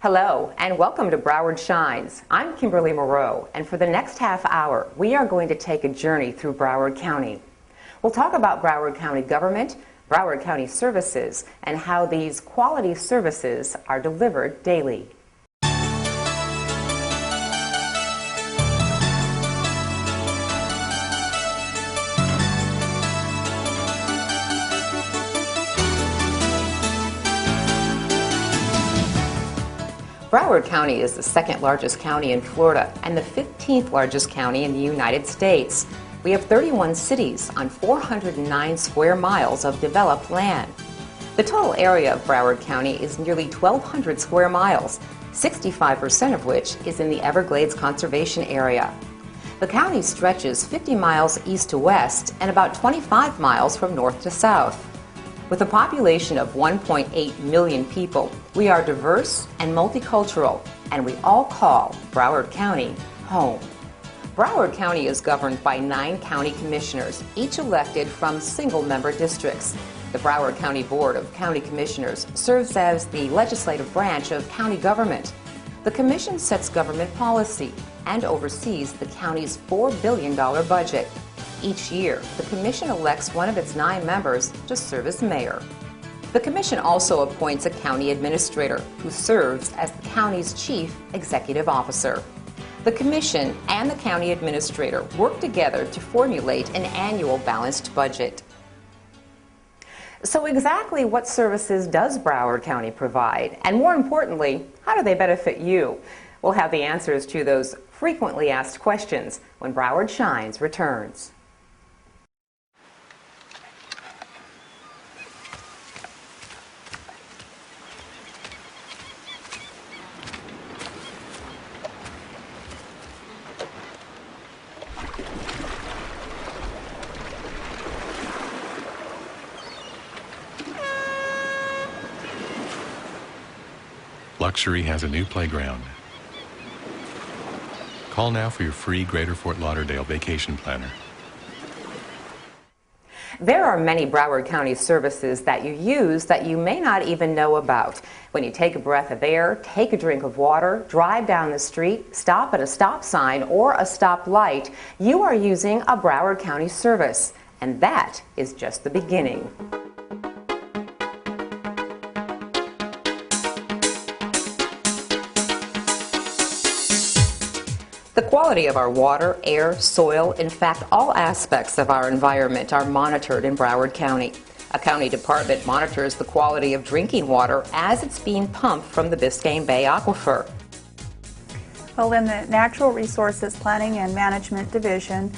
Hello, and welcome to Broward Shines. I'm Kimberly Moreau, and for the next half hour, we are going to take a journey through Broward County. We'll talk about Broward County government, Broward County services, and how these quality services are delivered daily. Broward County is the second largest county in Florida and the 15th largest county in the United States. We have 31 cities on 409 square miles of developed land. The total area of Broward County is nearly 1,200 square miles, 65% of which is in the Everglades Conservation Area. The county stretches 50 miles east to west and about 25 miles from north to south. With a population of 1.8 million people, we are diverse and multicultural, and we all call Broward County home. Broward County is governed by 9 county commissioners, each elected from single-member districts. The Broward County Board of County Commissioners serves as the legislative branch of county government. The commission sets government policy and oversees the county's $4 billion budget. Each year, the Commission elects one of its 9 members to serve as mayor. The Commission also appoints a county administrator who serves as the county's chief executive officer. The Commission and the county administrator work together to formulate an annual balanced budget. So exactly what services does Broward County provide? And more importantly, how do they benefit you? We'll have the answers to those frequently asked questions when Broward Shines returns. Luxury has a new playground. Call now for your free Greater Fort Lauderdale Vacation Planner. There are many Broward County services that you use that you may not even know about. When you take a breath of air, take a drink of water, drive down the street, stop at a stop sign or a stoplight, you are using a Broward County service. And that is just the beginning. The quality of our water, air, soil, in fact, all aspects of our environment are monitored in Broward County. A county department monitors the quality of drinking water as it's being pumped from the Biscayne Bay Aquifer. Well, in the Natural Resources Planning and Management Division,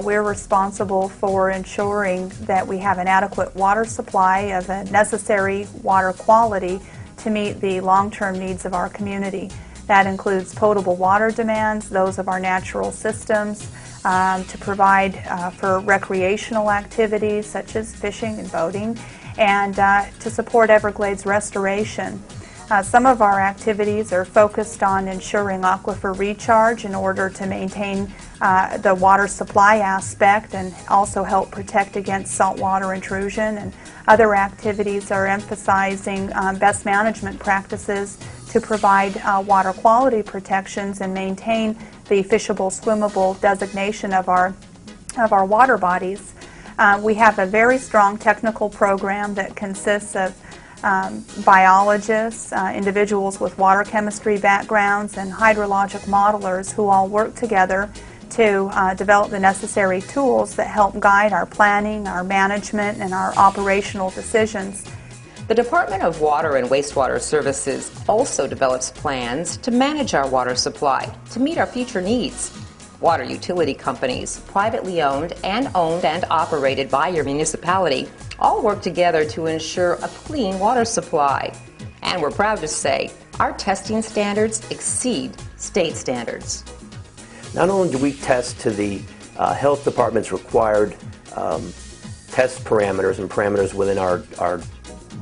we're responsible for ensuring that we have an adequate water supply of a necessary water quality to meet the long-term needs of our community. That includes potable water demands, those of our natural systems, to provide for recreational activities such as fishing and boating, and to support Everglades restoration. Some of our activities are focused on ensuring aquifer recharge in order to maintain the water supply aspect and also help protect against saltwater intrusion. And other activities are emphasizing best management practices to provide water quality protections and maintain the fishable, swimmable designation of our water bodies. We have a very strong technical program that consists of biologists, individuals with water chemistry backgrounds, and hydrologic modelers who all work together to develop the necessary tools that help guide our planning, our management, and our operational decisions. The Department of Water and Wastewater Services also develops plans to manage our water supply to meet our future needs. Water utility companies, privately owned and operated by your municipality, all work together to ensure a clean water supply. And we're proud to say our testing standards exceed state standards. Not only do we test to the health department's required test parameters and parameters within our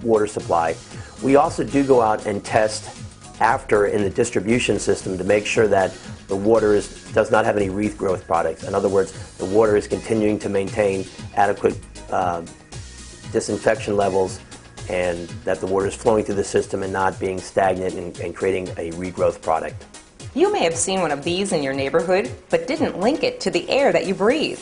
water supply, we also do go out and test after in the distribution system to make sure that the water does not have any reef growth products. In other words, the water is continuing to maintain adequate disinfection levels and that the water is flowing through the system and not being stagnant and creating a regrowth product. You may have seen one of these in your neighborhood, but didn't link it to the air that you breathe.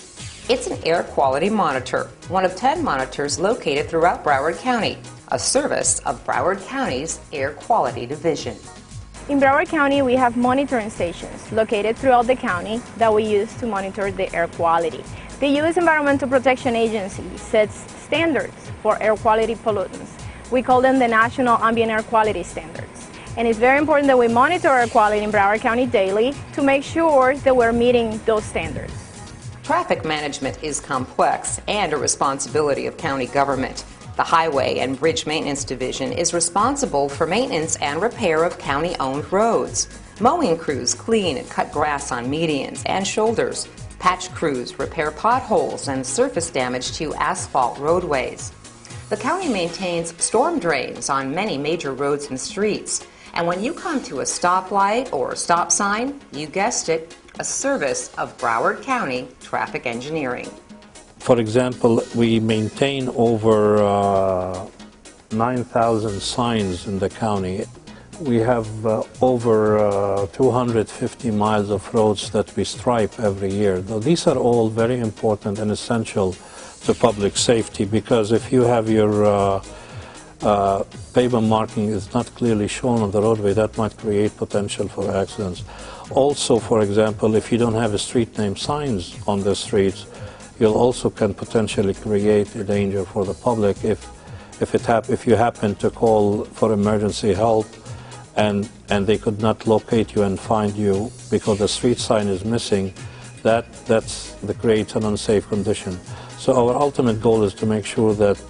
It's an air quality monitor, one of 10 monitors located throughout Broward County, a service of Broward County's Air Quality Division. In Broward County, we have monitoring stations located throughout the county that we use to monitor the air quality. The U.S. Environmental Protection Agency sets standards for air quality pollutants. We call them the National Ambient Air Quality Standards. And it's very important that we monitor air quality in Broward County daily to make sure that we're meeting those standards. Traffic management is complex and a responsibility of county government. The Highway and Bridge Maintenance Division is responsible for maintenance and repair of county-owned roads. Mowing crews clean and cut grass on medians and shoulders. Patch crews repair potholes and surface damage to asphalt roadways. The county maintains storm drains on many major roads and streets. And when you come to a stoplight or stop sign, you guessed it, a service of Broward County Traffic Engineering. For example, we maintain over 9,000 signs in the county. We have over 250 miles of roads that we stripe every year. Now, these are all very important and essential to public safety, because if you have your pavement marking is not clearly shown on the roadway, that might create potential for accidents. Also, for example, if you don't have a street name signs on the streets, you'll also can potentially create a danger for the public if you happen to call for emergency help and they could not locate you and find you because the street sign is missing. That creates an unsafe condition. So our ultimate goal is to make sure that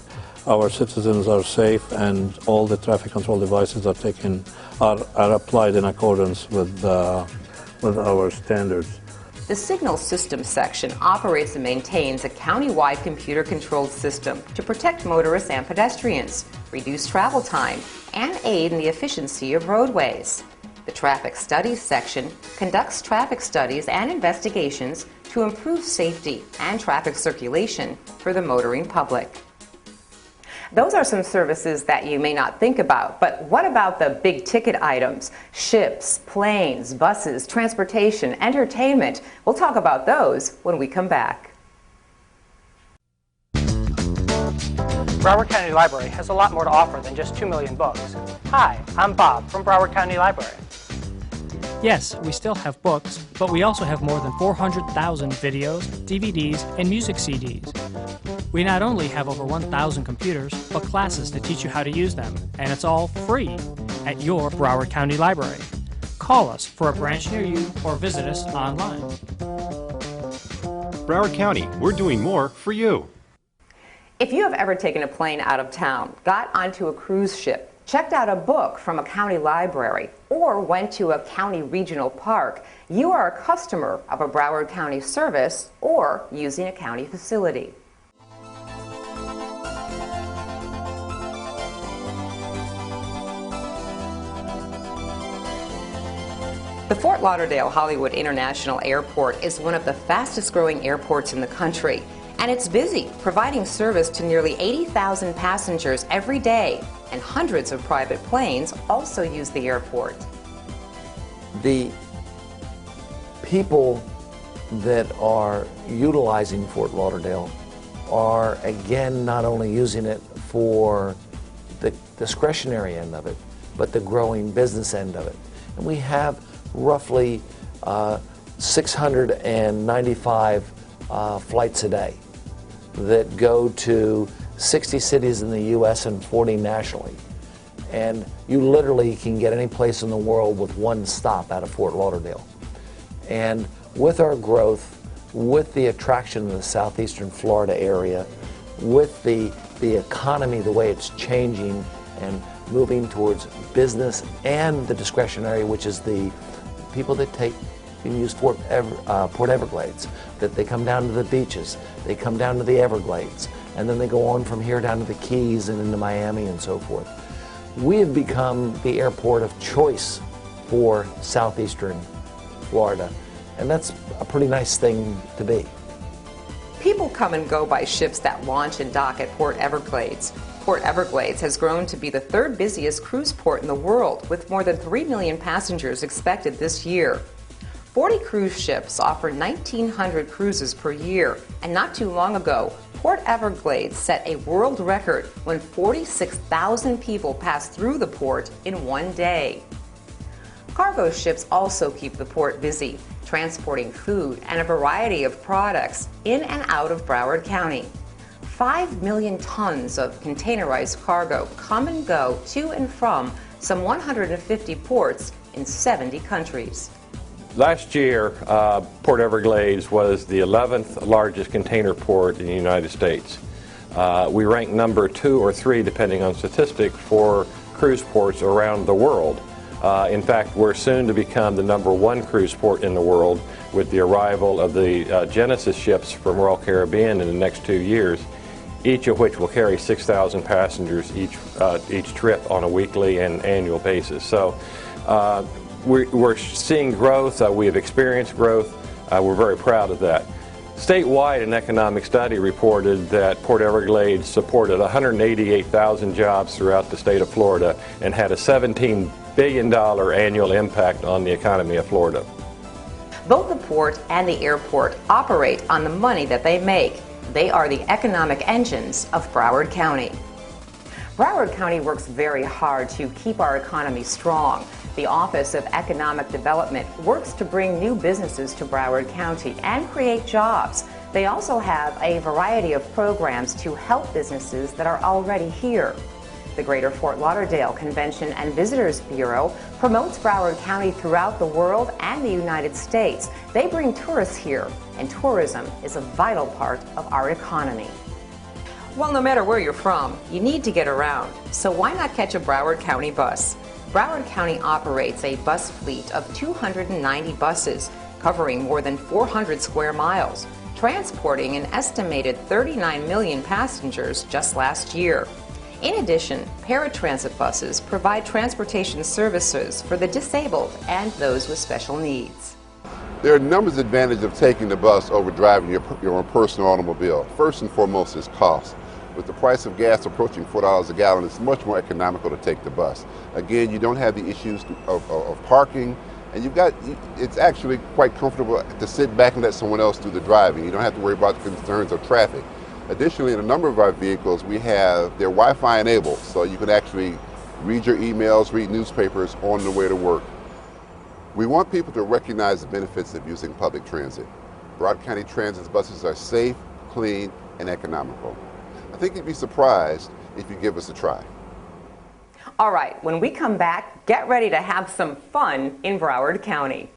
our citizens are safe and all the traffic control devices are applied in accordance with our standards. The Signal Systems section operates and maintains a county-wide computer-controlled system to protect motorists and pedestrians, reduce travel time, and aid in the efficiency of roadways. The Traffic Studies section conducts traffic studies and investigations to improve safety and traffic circulation for the motoring public. Those are some services that you may not think about, but what about the big ticket items? Ships, planes, buses, transportation, entertainment. We'll talk about those when we come back. Broward County Library has a lot more to offer than just 2 million books. Hi, I'm Bob from Broward County Library. Yes, we still have books, but we also have more than 400,000 videos, DVDs, and music CDs. We not only have over 1,000 computers, but classes to teach you how to use them, and it's all free at your Broward County Library. Call us for a branch near you or visit us online. Broward County, we're doing more for you. If you have ever taken a plane out of town, got onto a cruise ship, checked out a book from a county library, or went to a county regional park, you are a customer of a Broward County service or using a county facility. The Fort Lauderdale-Hollywood International Airport is one of the fastest growing airports in the country, and it's busy, providing service to nearly 80,000 passengers every day, and hundreds of private planes also use the airport. The people that are utilizing Fort Lauderdale are, again, not only using it for the discretionary end of it, but the growing business end of it. And we have roughly 695 flights a day that go to 60 cities in the U.S. and 40 nationally. And you literally can get any place in the world with one stop out of Fort Lauderdale. And with our growth, with the attraction in the southeastern Florida area, with the economy, the way it's changing and moving towards business and the discretionary, which is the people that use Port Everglades, that they come down to the beaches, they come down to the Everglades, and then they go on from here down to the Keys and into Miami and so forth. We have become the airport of choice for southeastern Florida, and that's a pretty nice thing to be. People come and go by ships that launch and dock at Port Everglades. Port Everglades has grown to be the third busiest cruise port in the world, with more than 3 million passengers expected this year. 40 cruise ships offer 1,900 cruises per year, and not too long ago, Port Everglades set a world record when 46,000 people passed through the port in one day. Cargo ships also keep the port busy, transporting food and a variety of products in and out of Broward County. 5 million tons of containerized cargo come and go to and from some 150 ports in 70 countries. Last year, Port Everglades was the 11th largest container port in the United States. We rank number 2 or 3, depending on statistic, for cruise ports around the world. In fact, we're soon to become the number 1 cruise port in the world with the arrival of the Genesis ships from Royal Caribbean in the next 2 years, each of which will carry 6,000 passengers each trip on a weekly and annual basis. So we're seeing growth. We have experienced growth. We're very proud of that. Statewide, an economic study reported that Port Everglades supported 188,000 jobs throughout the state of Florida and had a $17 billion annual impact on the economy of Florida. Both the port and the airport operate on the money that they make. They are the economic engines of Broward County. Broward County works very hard to keep our economy strong. The Office of Economic Development works to bring new businesses to Broward County and create jobs. They also have a variety of programs to help businesses that are already here. The Greater Fort Lauderdale Convention and Visitors Bureau promotes Broward County throughout the world and the United States. They bring tourists here, and tourism is a vital part of our economy. Well, no matter where you're from, you need to get around, so why not catch a Broward County bus? Broward County operates a bus fleet of 290 buses, covering more than 400 square miles, transporting an estimated 39 million passengers just last year. In addition, paratransit buses provide transportation services for the disabled and those with special needs. There are numerous advantages of taking the bus over driving your own personal automobile. First and foremost is cost. With the price of gas approaching $4 a gallon, it's much more economical to take the bus. Again, you don't have the issues of parking, and it's actually quite comfortable to sit back and let someone else do the driving. You don't have to worry about the concerns of traffic. Additionally, in a number of our vehicles, they're Wi-Fi enabled, so you can actually read your emails, read newspapers on the way to work. We want people to recognize the benefits of using public transit. Broward County Transit's buses are safe, clean, and economical. I think you'd be surprised if you give us a try. All right, when we come back, get ready to have some fun in Broward County.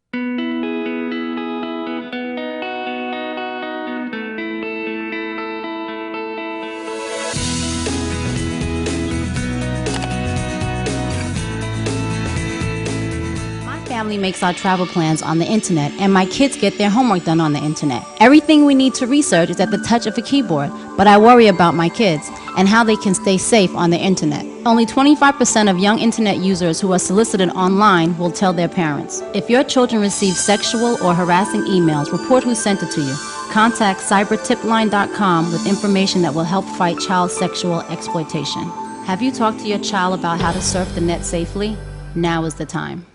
Family makes our travel plans on the internet, and my kids get their homework done on the internet. Everything we need to research is at the touch of a keyboard, but I worry about my kids and how they can stay safe on the internet. Only 25% of young internet users who are solicited online will tell their parents. If your children receive sexual or harassing emails, report who sent it to you. Contact cybertipline.com with information that will help fight child sexual exploitation. Have you talked to your child about how to surf the net safely? Now is the time.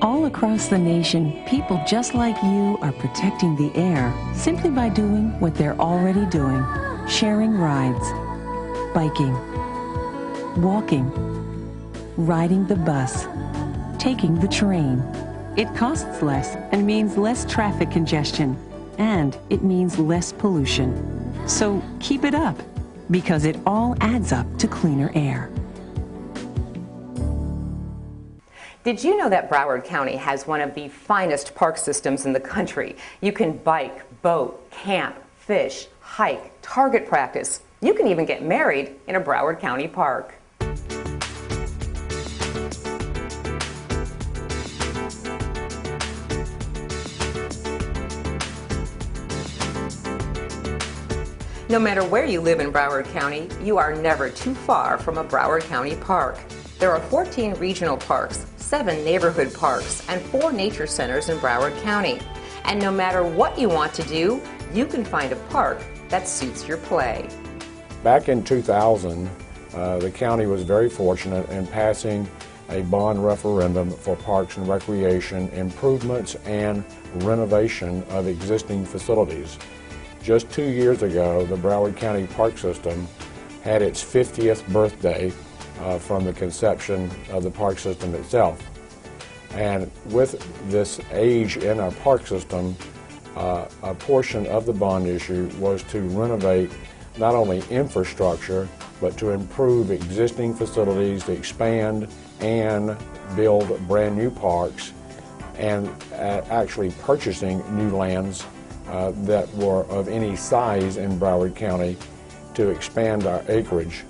All across the nation, people just like you are protecting the air simply by doing what they're already doing. Sharing rides, biking, walking, riding the bus, taking the train. It costs less and means less traffic congestion, and it means less pollution. So keep it up, because it all adds up to cleaner air. Did you know that Broward County has one of the finest park systems in the country? You can bike, boat, camp, fish, hike, target practice. You can even get married in a Broward County park. No matter where you live in Broward County, you are never too far from a Broward County park. There are 14 regional parks, 7 neighborhood parks, and 4 nature centers in Broward County. And no matter what you want to do, you can find a park that suits your play. Back in 2000, the county was very fortunate in passing a bond referendum for parks and recreation improvements and renovation of existing facilities. Just 2 years ago, the Broward County Park System had its 50th birthday from the conception of the park system itself. And with this age in our park system, a portion of the bond issue was to renovate not only infrastructure, but to improve existing facilities, to expand and build brand new parks, and actually purchasing new lands that were of any size in Broward County to expand our acreage.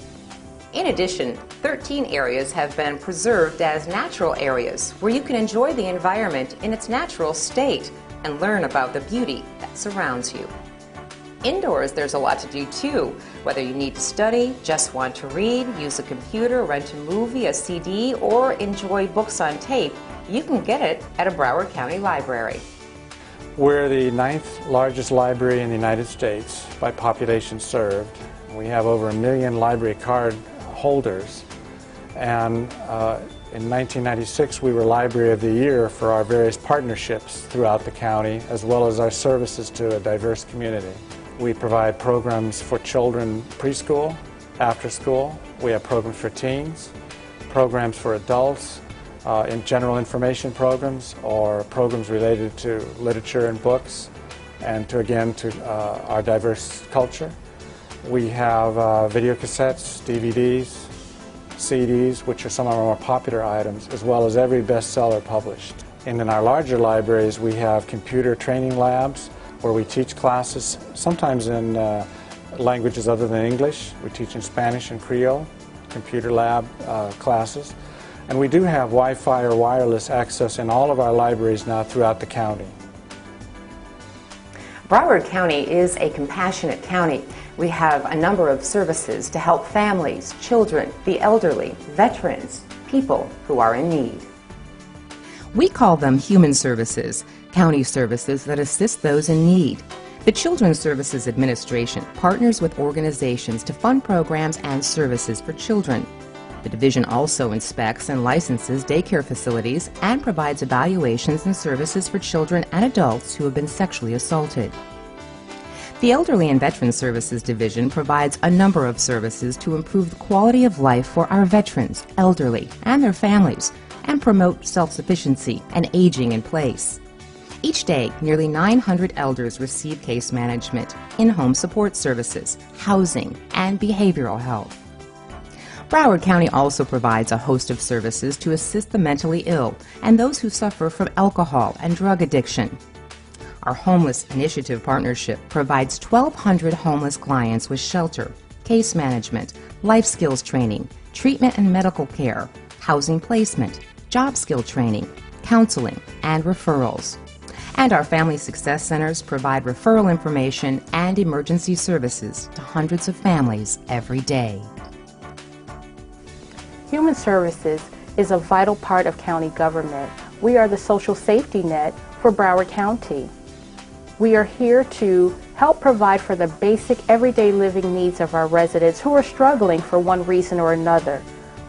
In addition, 13 areas have been preserved as natural areas where you can enjoy the environment in its natural state and learn about the beauty that surrounds you. Indoors, there's a lot to do too. Whether you need to study, just want to read, use a computer, rent a movie, a CD, or enjoy books on tape, you can get it at a Broward County library. We're the 9th largest library in the United States by population served. We have over 1 million library card holders, and in 1996 we were Library of the Year for our various partnerships throughout the county, as well as our services to a diverse community. We provide programs for children preschool, after school. We have programs for teens, programs for adults, in general information programs, or programs related to literature and books, and to our diverse culture. We have video cassettes, DVDs, CDs, which are some of our more popular items, as well as every bestseller published. And in our larger libraries, we have computer training labs where we teach classes, sometimes in languages other than English. We teach in Spanish and Creole, computer lab classes. And we do have Wi-Fi or wireless access in all of our libraries now throughout the county. Broward County is a compassionate county. We have a number of services to help families, children, the elderly, veterans, people who are in need. We call them human services, county services that assist those in need. The Children's Services Administration partners with organizations to fund programs and services for children. The division also inspects and licenses daycare facilities and provides evaluations and services for children and adults who have been sexually assaulted. The Elderly and Veterans Services Division provides a number of services to improve the quality of life for our veterans, elderly, and their families, and promote self-sufficiency and aging in place. Each day, nearly 900 elders receive case management, in-home support services, housing, and behavioral health. Broward County also provides a host of services to assist the mentally ill and those who suffer from alcohol and drug addiction. Our Homeless Initiative Partnership provides 1,200 homeless clients with shelter, case management, life skills training, treatment and medical care, housing placement, job skill training, counseling, and referrals. And our Family Success Centers provide referral information and emergency services to hundreds of families every day. Human Services is a vital part of county government. We are the social safety net for Broward County. We are here to help provide for the basic everyday living needs of our residents who are struggling for one reason or another.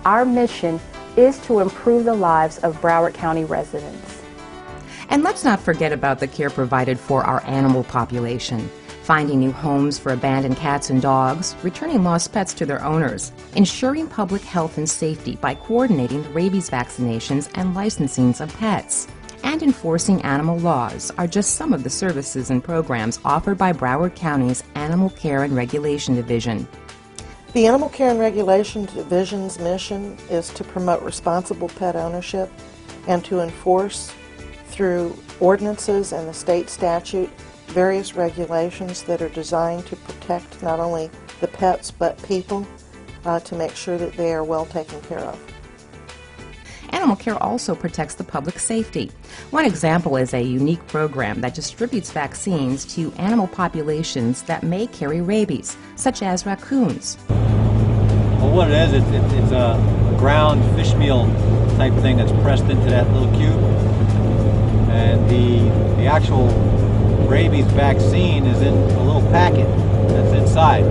Our mission is to improve the lives of Broward County residents. And let's not forget about the care provided for our animal population. Finding new homes for abandoned cats and dogs, returning lost pets to their owners, ensuring public health and safety by coordinating the rabies vaccinations and licensing of pets, and enforcing animal laws are just some of the services and programs offered by Broward County's Animal Care and Regulation Division. The Animal Care and Regulation Division's mission is to promote responsible pet ownership and to enforce through ordinances and the state statute various regulations that are designed to protect not only the pets but people to make sure that they are well taken care of. Animal Care also protects the public safety. One example is a unique program that distributes vaccines to animal populations that may carry rabies, such as raccoons. Well, what it is, it's a ground fish meal type thing that's pressed into that little cube. And the actual rabies vaccine is in a little packet that's inside.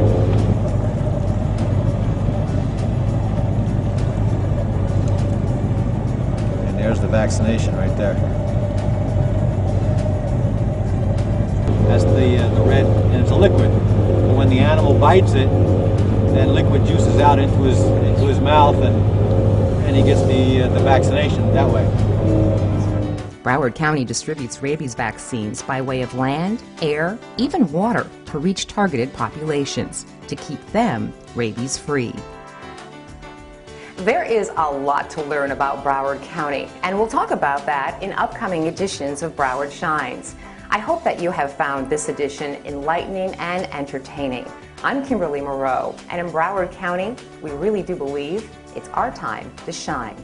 there's the vaccination right there. That's the red, and it's a liquid. And when the animal bites it, that liquid juices out into his mouth, and he gets the vaccination that way. Broward County distributes rabies vaccines by way of land, air, even water to reach targeted populations to keep them rabies-free. There is a lot to learn about Broward County, and we'll talk about that in upcoming editions of Broward Shines. I hope that you have found this edition enlightening and entertaining. I'm Kimberly Moreau, and in Broward County, we really do believe it's our time to shine.